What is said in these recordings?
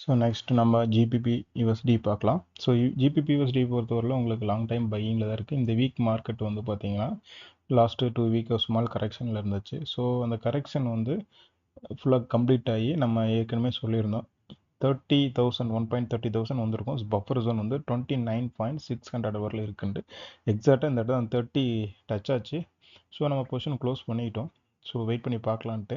So next நம்ம GBP USD பார்க்கலாம். So GBP USD பொறுத்தவரையில் உங்களுக்கு லாங் டைம் பையிங்கில் தான் இருக்குது. இந்த வீக் மார்க்கெட் வந்து பார்த்தீங்கன்னா லாஸ்ட்டு 2 வீக் ஸ்மால் கரெக்ஷனில் இருந்துச்சு. ஸோ அந்த கரெக்ஷன் வந்து ஃபுல்லாக கம்ப்ளீட் ஆகி நம்ம ஏற்கனவே சொல்லியிருந்தோம் 30,000 1.30,000 வந்திருக்கும். பஃபர் ஜோன் வந்து 29.600 வரல இருக்குன்ட்டு எக்ஸாக்டாக இந்த இடத்துல 30 டச் ஆச்சு. ஸோ நம்ம பொசிஷன் க்ளோஸ் பண்ணிக்கிட்டோம். ஸோ வெயிட் பண்ணி பார்க்கலான்ட்டு.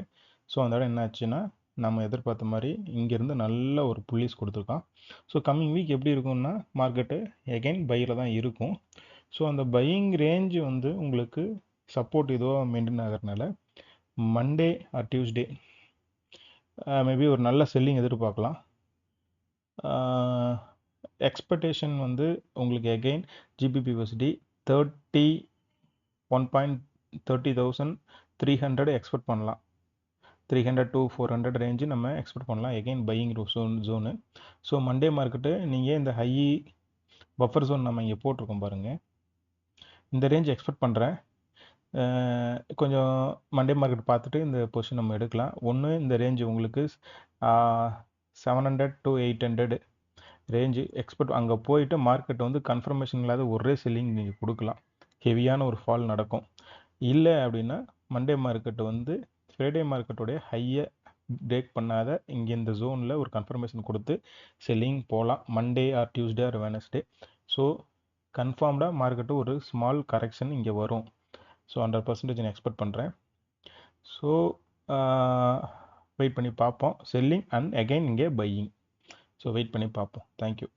ஸோ அந்த இடம் என்ன ஆச்சுன்னா நம்ம எதிர்பார்த்த மாதிரி இங்கேருந்து நல்ல ஒரு புள்ளிஸ் கொடுத்துருக்கான். ஸோ கம்மிங் வீக் எப்படி இருக்கும்னா மார்க்கெட்டு எகைன் பையில் தான் இருக்கும். ஸோ அந்த பையிங் ரேஞ்சு வந்து உங்களுக்கு சப்போர்ட் இதுவாக மெயின்டைன் ஆகிறதுனால மண்டே ஆர் டியூஸ்டே மேபி ஒரு நல்ல செல்லிங் எதிர்பார்க்கலாம். எக்ஸ்பெக்டேஷன் வந்து உங்களுக்கு எகெயின் ஜிபிபி யூஎஸ்டி 1.30,300 எக்ஸ்பெக்ட் பண்ணலாம். 300 to 400 ரேஞ்சு நம்ம எக்ஸ்பெக்ட் பண்ணலாம். Again buying zone. So Monday market நீங்கள் இந்த ஹை பஃபர் ஜோன் நம்ம இங்கே போட்டிருக்கோம் பாருங்கள். இந்த ரேஞ்ச் எக்ஸ்பெக்ட் பண்ணுறேன். கொஞ்சம் மண்டே மார்க்கெட் பார்த்துட்டு இந்த பொசிஷன் நம்ம எடுக்கலாம். ஒன்று இந்த ரேஞ்சு உங்களுக்கு 700 to 800 ரேஞ்சு எக்ஸ்பெக்ட் அங்கே போயிட்டு மார்க்கெட் வந்து கன்ஃபர்மேஷன் இல்லாத ஒரே செல்லிங் நீங்கள் கொடுக்கலாம். ஹெவியான ஒரு ஃபால் நடக்கும். இல்லை அப்படின்னா மண்டே மார்க்கெட் வந்து ஃப்ரைடே மார்க்கெட்டோடைய ஹையை பிரேக் பண்ணாத இங்கே இந்த ஜோனில் ஒரு கன்ஃபர்மேஷன் கொடுத்து செல்லிங் போகலாம் Monday or Tuesday or Wednesday. So கன்ஃபார்ம்டாக மார்க்கெட்டு ஒரு ஸ்மால் கரெக்ஷன் இங்கே வரும். ஸோ 100% நான் எக்ஸ்பெக்ட் பண்ணுறேன். ஸோ வெயிட் பண்ணி பார்ப்போம். செல்லிங் அண்ட் அகைன் இங்கே பையிங். ஸோ வெயிட் பண்ணி பார்ப்போம். தேங்க்யூ.